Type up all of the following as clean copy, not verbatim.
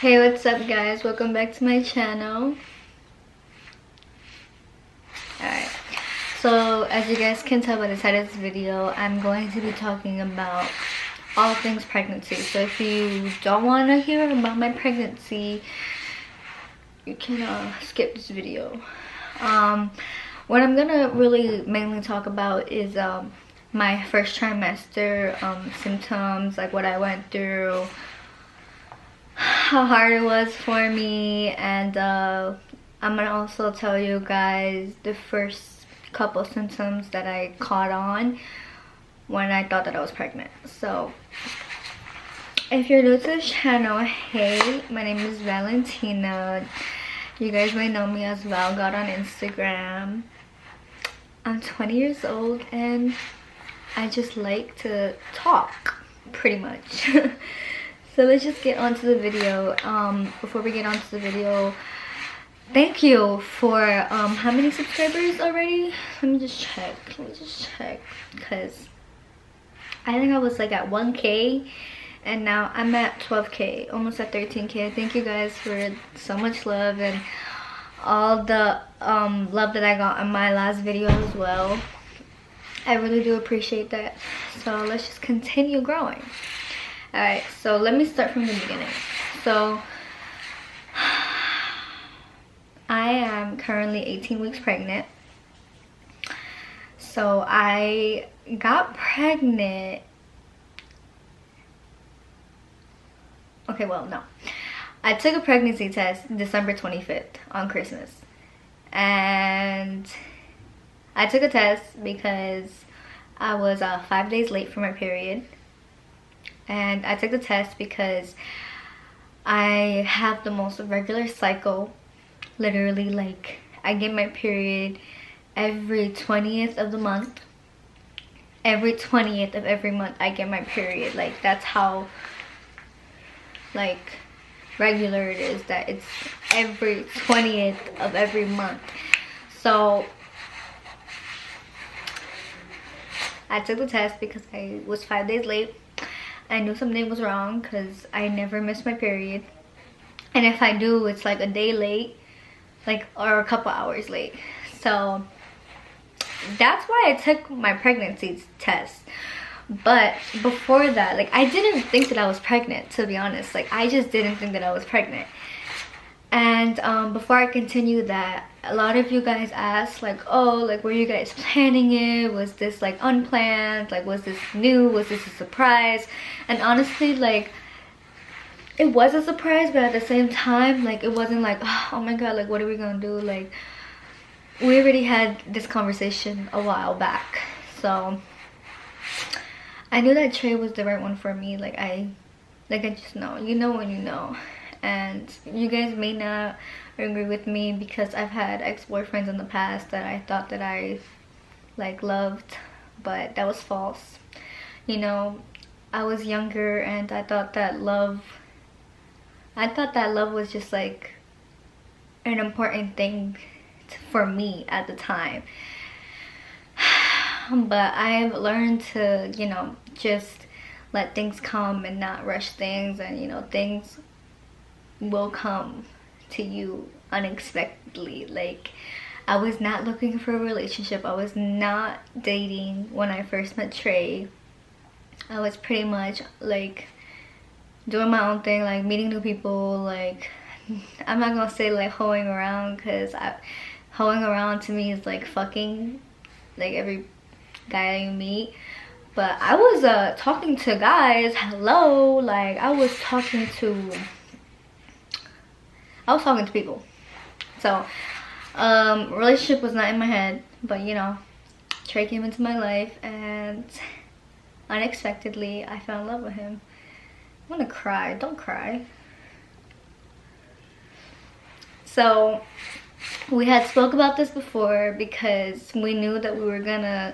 Hey, what's up guys? Welcome back to my channel. Alright, so as you guys can tell by the title of this video, I'm going to be talking about all things pregnancy. So if you don't want to hear about my pregnancy, you can skip this video. What I'm gonna really mainly talk about is my first trimester symptoms, like what I went through, how hard it was for me, and I'm gonna also tell you guys the first couple symptoms that I caught on when I thought that I was pregnant. So if you're new to this channel, hey, my name is Valentina. You guys may know me as ValGod on Instagram. I'm 20 years old and I just like to talk, pretty much. So let's just get on to the video. Before we get on to the video, thank you for how many subscribers already? Let me just check because I think I was like at 1K and now I'm at 12K, almost at 13K. Thank you guys for so much love and all the love that I got on my last video as well. I really do appreciate that. So let's just continue growing. Alright, so let me start from the beginning. So I am currently 18 weeks pregnant. So I got pregnant. Okay, well, no. I took a pregnancy test December 25th on Christmas. And I took a test because I was 5 days late for my period. And I took the test because I have the most irregular cycle. Literally, like, I get my period every 20th of the month. Every 20th of every month I get my period. Like, that's how, like, regular it is, that it's every 20th of every month. So I took the test because I was 5 days late. I knew something was wrong because I never miss my period, and if I do, it's like a day late, like, or a couple hours late. So that's why I took my pregnancy test. But before that, like, I didn't think that I was pregnant, to be honest. Like, I just didn't think that I was pregnant. And before I continue that, a lot of you guys asked, like, oh, like, were you guys planning it? Was this like unplanned? Like, was this new? Was this a surprise? And honestly, like, it was a surprise, but at the same time, like, it wasn't like, oh my god, like, what are we gonna do? Like, we already had this conversation a while back. So I knew that Trey was the right one for me. Like, I just know. You know when you know. And you guys may not agree with me because I've had ex-boyfriends in the past that I thought that I, like, loved, but that was false. You know, I was younger and I thought that love was just like an important thing for me at the time. But I've learned to, you know, just let things come and not rush things, and, you know, things will come to you unexpectedly. Like, I was not looking for a relationship. I was not dating when I first met Trey. I was pretty much like doing my own thing, like meeting new people. Like, I'm not gonna say like hoeing around, because hoeing around to me is like fucking, like, every guy that you meet. But I was talking to guys. Hello, like, I was talking to people. So relationship was not in my head, but, you know, Trey came into my life and unexpectedly I fell in love with him. I'm gonna cry. Don't cry. So we had spoke about this before because we knew that we were gonna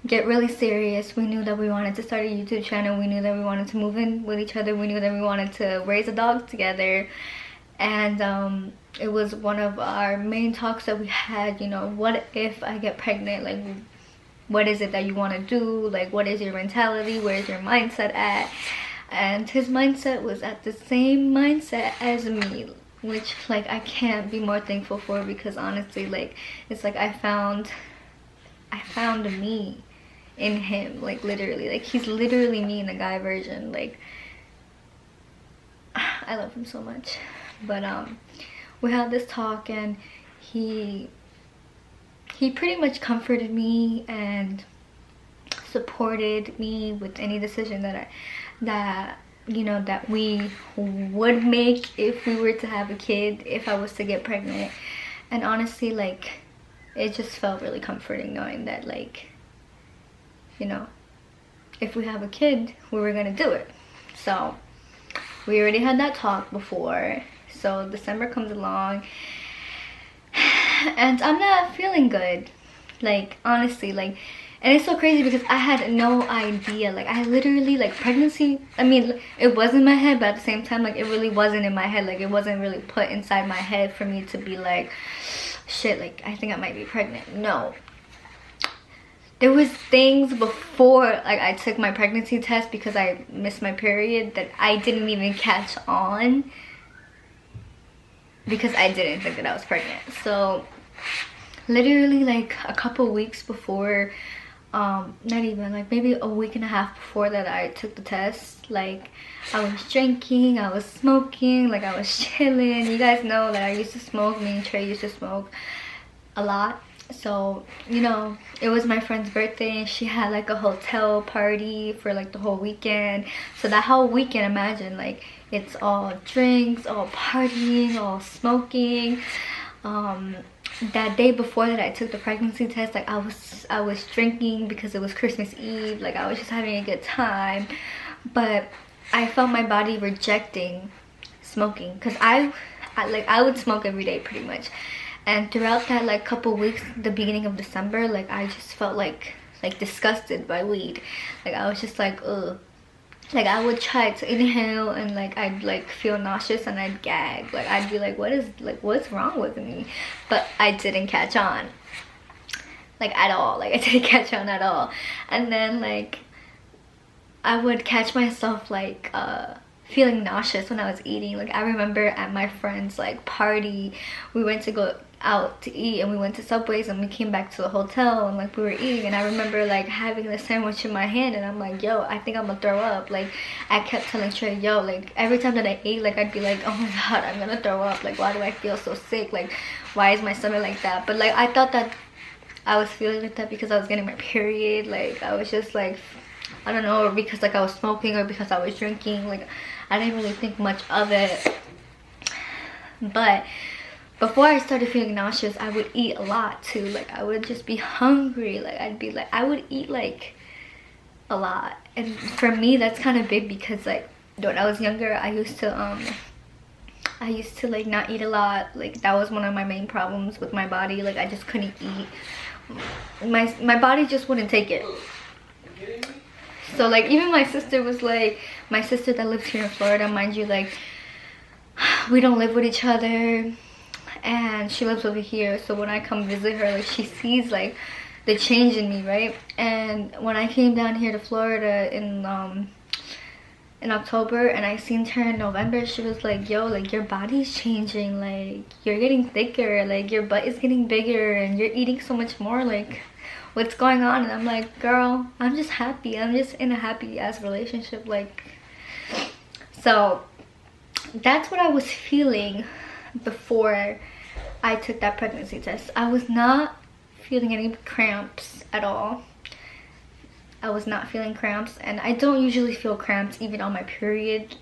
get really serious. We knew that we wanted to start a YouTube channel. We knew that we wanted to move in with each other. We knew that we wanted to raise a dog together. And it was one of our main talks that we had, you know, what if I get pregnant? Like, what is it that you want to do? Like, what is your mentality? Where is your mindset at? and his mindset was at the same mindset as me, which like I can't be more thankful for, because honestly, like, it's like I found me in him, like literally, like he's literally me in a guy version. Like, I love him so much. But we had this talk, and he pretty much comforted me and supported me with any decision that we would make if we were to have a kid, if I was to get pregnant. And honestly, like, it just felt really comforting knowing that, like, if we have a kid, we were gonna do it. So we already had that talk before. So December comes along, and I'm not feeling good, like, honestly, like. And it's so crazy because I had no idea. Like, I literally, like, pregnancy, I mean, it was in my head, but at the same time, like, it really wasn't in my head. Like, it wasn't really put inside my head for me to be like, shit, like, I think I might be pregnant. No. There was things before, like, I took my pregnancy test because I missed my period that I didn't even catch on because I didn't think that I was pregnant. So, literally, like, a couple weeks before, not even, like, maybe a week and a half before that I took the test, like, I was drinking, I was smoking, like, I was chilling. You guys know that I used to smoke. Me and Trey used to smoke a lot. So, it was my friend's birthday, and she had, like, a hotel party for, like, the whole weekend. So that whole weekend, imagine, like, it's all drinks, all partying, all smoking. That day before that I took the pregnancy test, like, I was drinking because it was Christmas Eve. Like, I was just having a good time, but I felt my body rejecting smoking, because I would smoke every day pretty much. And throughout that, like, couple weeks, the beginning of December, like, I just felt like disgusted by weed. Like, I was just like, ugh. Like, I would try to inhale, and, like, I'd, like, feel nauseous, and I'd gag. Like, I'd be like, what's wrong with me? But I didn't catch on, like, at all. Like, I didn't catch on at all. And then, like, I would catch myself, like, feeling nauseous when I was eating. Like, I remember at my friend's, like, party, we went to go out to eat, and we went to Subway's, and we came back to the hotel, and, like, we were eating, and I remember, like, having the sandwich in my hand, and I'm like, yo, I think I'm gonna throw up. Like, I kept telling Trey, yo, like, every time that I ate, like, I'd be like, oh my god, I'm gonna throw up. Like, why do I feel so sick? Like, why is my stomach like that? But, like, I thought that I was feeling like that because I was getting my period. Like, I was just like, I don't know, or because, like, I was smoking, or because I was drinking. Like, I didn't really think much of it. But before I started feeling nauseous, I would eat a lot too. Like, I would just be hungry. Like, I would eat, like, a lot. And for me, that's kind of big because, like, when I was younger, I used to like, not eat a lot. Like, that was one of my main problems with my body. Like, I just couldn't eat. My body just wouldn't take it. So, like, even my sister was like, my sister that lives here in Florida, mind you, like, we don't live with each other, and she lives over here. So when I come visit her, like, she sees, like, the change in me, right? And when I came down here to Florida in October, and I seen her in November, she was like, yo, like, your body's changing, like, you're getting thicker, like, your butt is getting bigger, and you're eating so much more, like, what's going on? And I'm like, girl, I'm just happy. I'm just in a happy ass relationship. Like, so that's what I was feeling before I took that pregnancy test. I was not feeling any cramps at all. I was not feeling cramps, and I don't usually feel cramps even on my period.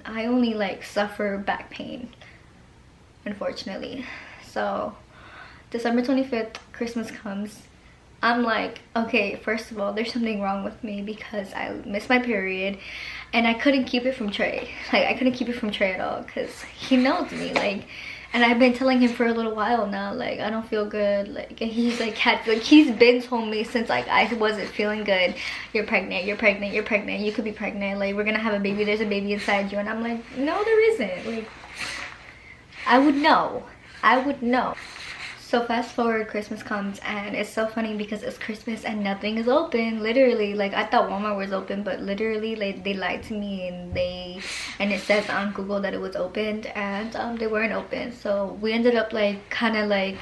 I only, like, suffer back pain, unfortunately. So December 25th, Christmas comes. I'm like, okay, first of all, there's something wrong with me because I missed my period, and I couldn't keep it from Trey. Like, I couldn't keep it from Trey at all because he knows me, like, and I've been telling him for a little while now, like, I don't feel good, like, and he's like, he's been told me since, like, I wasn't feeling good, you're pregnant, you're pregnant, you're pregnant, you could be pregnant, like, we're gonna have a baby, there's a baby inside you. And I'm like, no, there isn't. Like, I would know. So fast forward, Christmas comes, and it's so funny because it's Christmas and nothing is open. Literally, like, I thought Walmart was open, but literally, like, they lied to me, and it says on Google that it was opened, and they weren't open. So we ended up like kind of like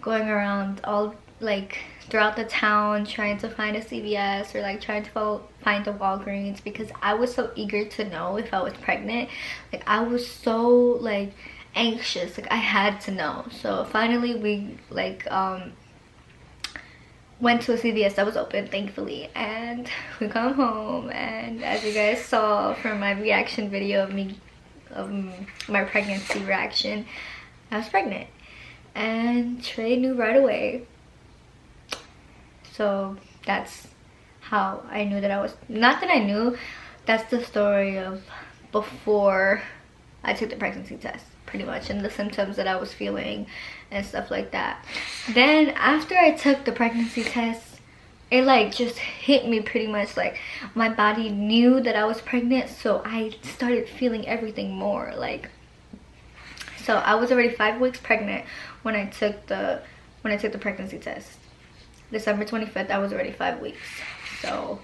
going around all like throughout the town trying to find a CVS, or like trying to find a Walgreens, because I was so eager to know if I was pregnant. Like, I was so like anxious, like I had to know. So finally we like went to a CVS that was open, thankfully, and we come home, and as you guys saw from my reaction video of my pregnancy reaction, I was pregnant, and Trey knew right away. So that's how I knew that I was, not that I knew, that's the story of before I took the pregnancy test, pretty much, and the symptoms that I was feeling and stuff like that. Then after I took the pregnancy test, it like just hit me pretty much, like my body knew that I was pregnant, so I started feeling everything more. Like, so I was already 5 weeks pregnant when I took the pregnancy test. December 25th, I was already 5 weeks. So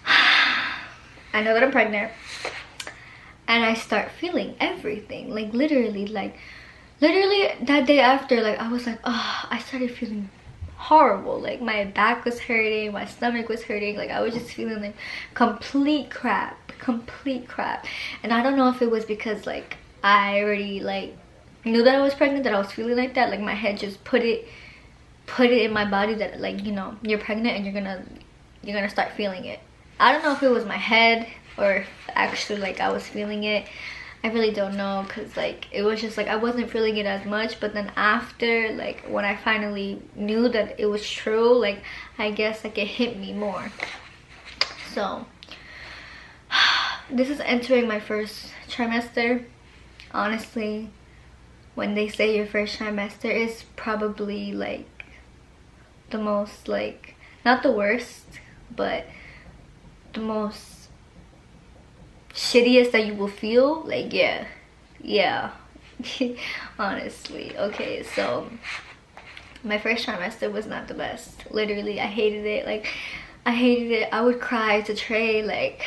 I know that I'm pregnant, and I start feeling everything, like literally that day after, like I was like, oh, I started feeling horrible. Like my back was hurting, my stomach was hurting, like I was just feeling like complete crap. And I don't know if it was because like I already like knew that I was pregnant, that I was feeling like that. Like my head just put it in my body that, like, you know, you're pregnant and you're gonna start feeling it. I don't know if it was my head or if actually like I was feeling it. I really don't know, because like it was just like I wasn't feeling it as much. But then after, like when I finally knew that it was true, like I guess like it hit me more. So this is entering my first trimester. Honestly, when they say your first trimester is probably like the most, like, not the worst, but the most shittiest that you will feel. Like, yeah honestly. Okay, so my first trimester was not the best. Literally, I hated it. Like, I hated it. I would cry to Trey. Like,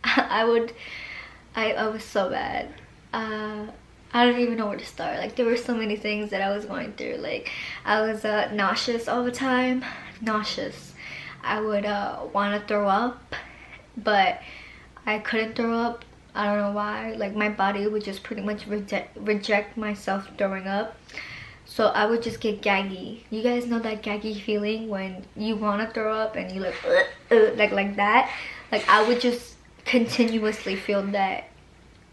I was so bad. I don't even know where to start. Like, there were so many things that I was going through. Like, I was nauseous all the time. Nauseous. I would want to throw up, but I couldn't throw up. I don't know why. Like, my body would just pretty much reject myself throwing up. So I would just get gaggy. You guys know that gaggy feeling when you want to throw up and you like that? Like, I would just continuously feel that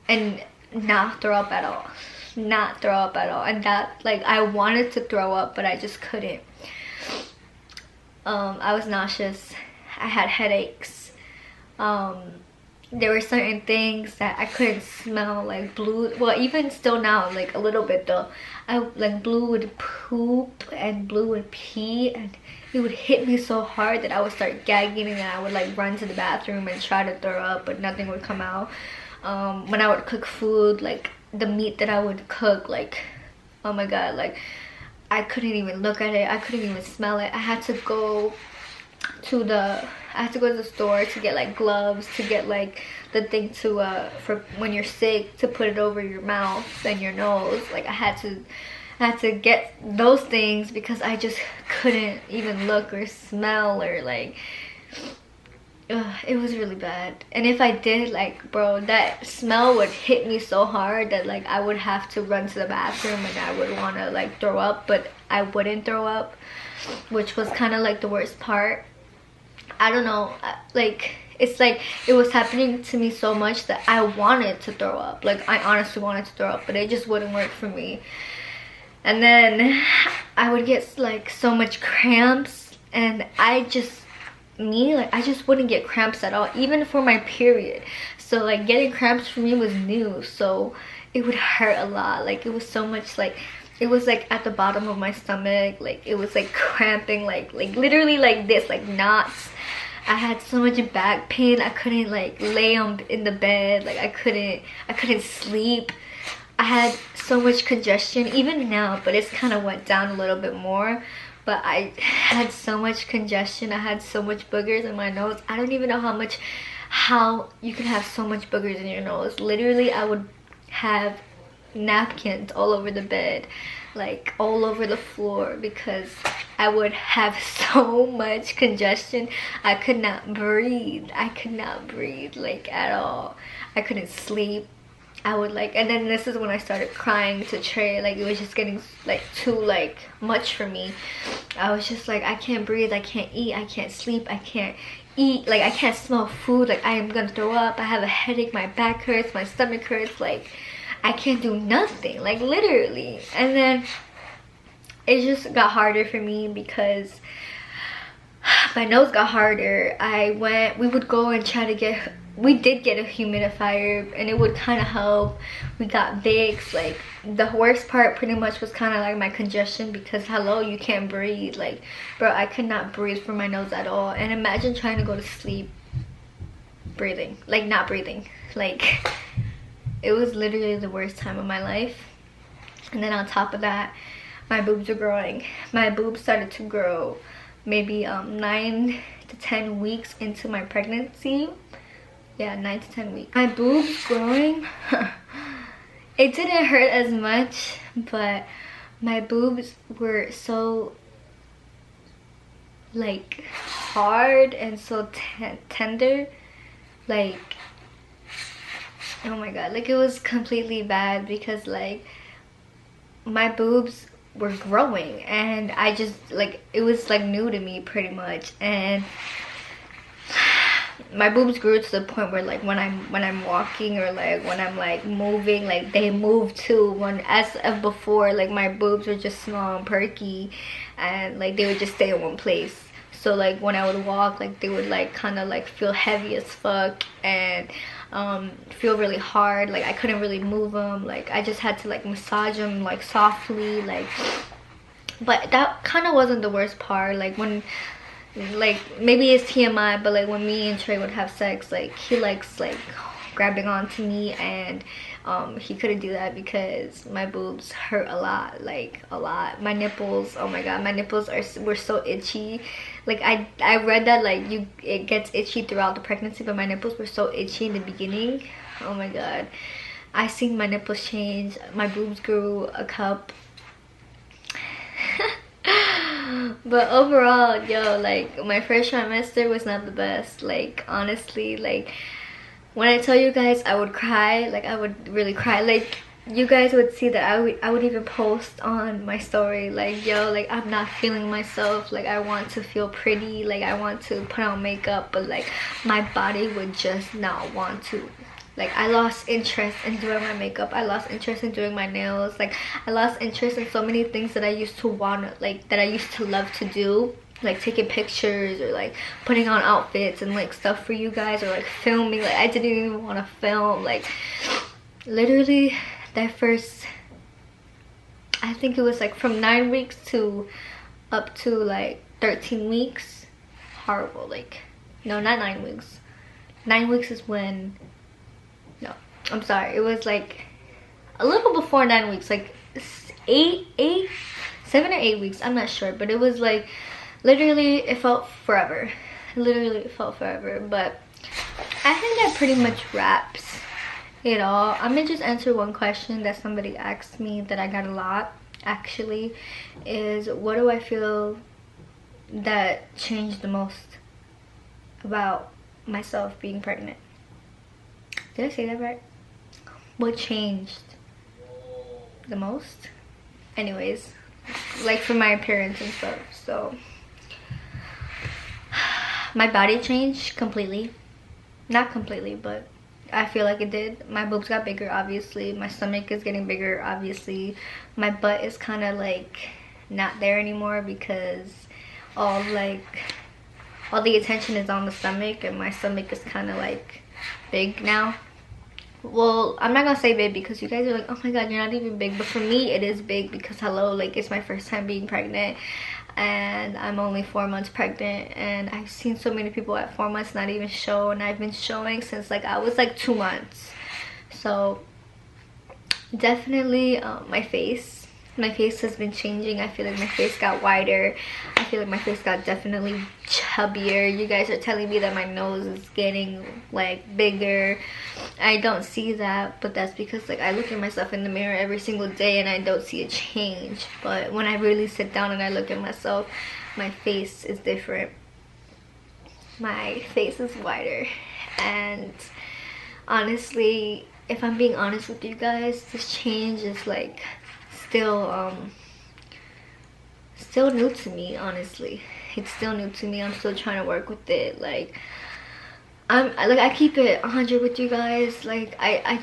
and not throw up at all. And that, like, I wanted to throw up, but I just couldn't. I was nauseous. I had headaches. There were certain things that I couldn't smell, like Blue. Well, even still now, like a little bit though. Like Blue would poop and Blue would pee, and it would hit me so hard that I would start gagging, and then I would like run to the bathroom and try to throw up, but nothing would come out. When I would cook food, like the meat that I would cook, like, oh my god, like I couldn't even look at it. I couldn't even smell it. I had to go to the store to get like gloves, to get like the thing to for when you're sick, to put it over your mouth and your nose. Like I had to get those things because I just couldn't even look or smell, or like it was really bad. And if I did, like, bro, that smell would hit me so hard that like I would have to run to the bathroom, and I would want to like throw up, but I wouldn't throw up, which was kind of like the worst part. I don't know, like it's like it was happening to me so much that I wanted to throw up. Like I honestly wanted to throw up, but it just wouldn't work for me. And then I would get like so much cramps, and I just wouldn't get cramps at all, even for my period. So like getting cramps for me was new, so it would hurt a lot. Like it was so much, like it was like at the bottom of my stomach, like it was like cramping, like literally like this, like knots. I had so much back pain. I couldn't like lay in the bed. Like I couldn't sleep. I had so much congestion, even now, but it's kind of went down a little bit more. But I had so much congestion. I had so much boogers in my nose. I don't even know how you can have so much boogers in your nose. Literally, I would have napkins all over the bed, like all over the floor, because I would have so much congestion. I could not breathe. I could not breathe, like, at all. I couldn't sleep. I would like, and then this is when I started crying to Trey. Like, it was just getting like too like much for me. I was just like, I can't breathe, I can't eat, I can't sleep, I can't eat, like I can't smell food, like I am gonna throw up, I have a headache, my back hurts, my stomach hurts, like I can't do nothing, like literally. And then it just got harder for me because my nose got harder. We would go and try to get, we did get a humidifier and it would kind of help. We got Vicks. Like, the worst part pretty much was kind of like my congestion, because hello, you can't breathe. Like, bro, I could not breathe from my nose at all. And imagine trying to go to sleep breathing, like not breathing. Like, it was literally the worst time of my life. And then on top of that, my boobs are growing. My boobs started to grow maybe 9 to 10 weeks into my pregnancy. Yeah, 9 to 10 weeks. My boobs growing, it didn't hurt as much, but my boobs were so like hard and so tender, like, oh my god, like it was completely bad, because like my boobs were growing and I just like, it was like new to me pretty much. And my boobs grew to the point where like when I'm walking, or like when I'm like moving, like they move too. When, as of before, like my boobs were just small and perky, and like they would just stay in one place. So like when I would walk, like they would like kind of like feel heavy as fuck and feel really hard. Like I couldn't really move them. Like I just had to like massage them like softly, like. But that kind of wasn't the worst part. Like when, like maybe it's TMI, but like when me and Trey would have sex, like he likes like grabbing onto me, and he couldn't do that because my boobs hurt a lot, like a lot. My nipples, oh my god, my nipples were so itchy. Like I read that like it gets itchy throughout the pregnancy, but my nipples were so itchy in the beginning. Oh my god, I seen my nipples change. My boobs grew a cup. But overall, yo, like my first trimester was not the best. Like honestly, like when I tell you guys I would cry, like I would really cry. Like you guys would see that I would even post on my story like, yo, like I'm not feeling myself, like I want to feel pretty, like I want to put on makeup, but like my body would just not want to. Like I lost interest in doing my makeup, I lost interest in doing my nails, like I lost interest in so many things that I used to want, like that I used to love to do, like taking pictures or like putting on outfits and like stuff for you guys, or like filming. Like I didn't even want to film. Like literally that first, I think it was like from 9 weeks to up to like 13 weeks, horrible. Like no, not 9 weeks. 9 weeks is when, no, I'm sorry, it was like a little before 9 weeks, like 7 or 8 weeks, I'm not sure, but it was like literally it felt forever. Literally it felt forever. But I think that pretty much wraps it all. I'm gonna just answer one question that somebody asked me that I got a lot actually, is what do I feel that changed the most about myself being pregnant? Did I say that right? What changed the most? Anyways, like for my appearance and stuff. So my body changed completely. Not completely, but I feel like it did. My boobs got bigger, obviously. My stomach is getting bigger, obviously. My butt is kind of like not there anymore, because all the attention is on the stomach, and my stomach is kind of like big now. Well, I'm not gonna say big because you guys are like, oh my god, you're not even big, but for me it is big because hello, like it's my first time being pregnant and I'm only 4 months pregnant, and I've seen so many people at 4 months not even show, and I've been showing since like I was like 2 months. So definitely my face. My face has been changing. I feel like my face got wider. I feel like my face got definitely chubbier. You guys are telling me that my nose is getting like bigger. I don't see that, but that's because like I look at myself in the mirror every single day and I don't see a change. But when I really sit down and I look at myself, my face is different. My face is wider. And honestly, if I'm being honest with you guys, this change is like still new to me. Honestly, it's still new to me. I'm still trying to work with it. Like I keep it 100 with you guys. Like I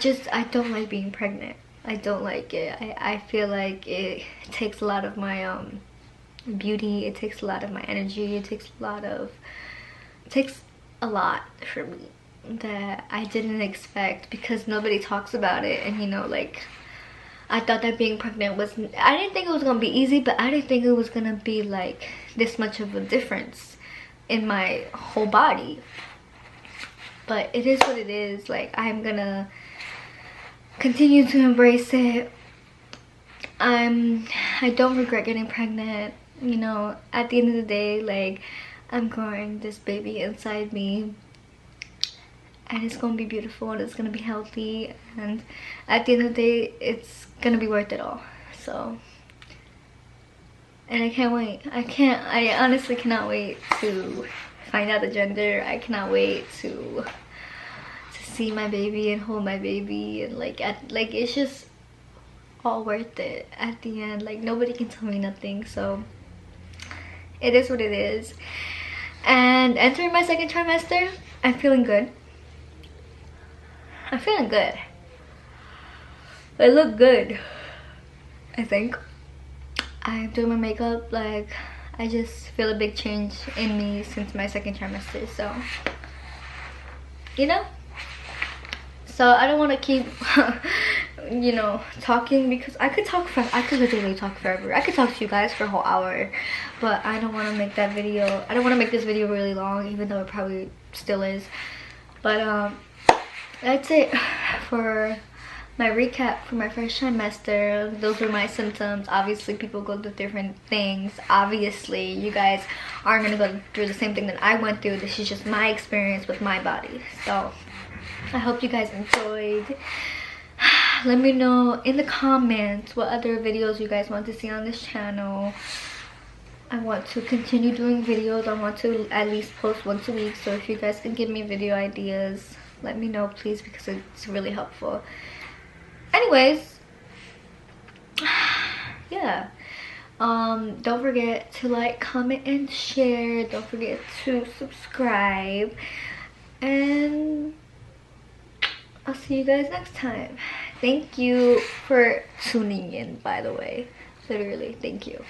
don't like being pregnant. I don't like it. I feel like it takes a lot of my beauty. It takes a lot of my energy. It takes a lot for me that I didn't expect, because nobody talks about it. And you know, like I thought that being pregnant was, I didn't think it was gonna be easy, but I didn't think it was gonna be like this much of a difference in my whole body. But it is what it is. Like I'm gonna continue to embrace it. I don't regret getting pregnant. You know, at the end of the day, like I'm growing this baby inside me, and it's gonna be beautiful and it's gonna be healthy, and at the end of the day it's gonna be worth it all. So, and I can't wait. I honestly cannot wait to find out the gender. I cannot wait to see my baby and hold my baby, and like it's just all worth it at the end. Like nobody can tell me nothing. So it is what it is. And entering my second trimester, I'm feeling good. I'm feeling good. I look good, I think. I'm doing my makeup. Like I just feel a big change in me since my second trimester. So, you know, so I don't want to keep you know, talking, because I could literally talk forever. I could talk to you guys for a whole hour, but I don't want to make that video, I don't want to make this video really long, even though it probably still is. But that's it for my recap for my first trimester. Those were my symptoms. Obviously people go through different things. Obviously you guys aren't gonna go through the same thing that I went through. This is just my experience with my body. So I hope you guys enjoyed. Let me know in the comments what other videos you guys want to see on this channel. I want to continue doing videos. I want to at least post once a week. So if you guys can give me video ideas, let me know please, because it's really helpful. Anyways, yeah, don't forget to like, comment, and share. Don't forget to subscribe, and I'll see you guys next time. Thank you for tuning in, by the way. Literally, thank you.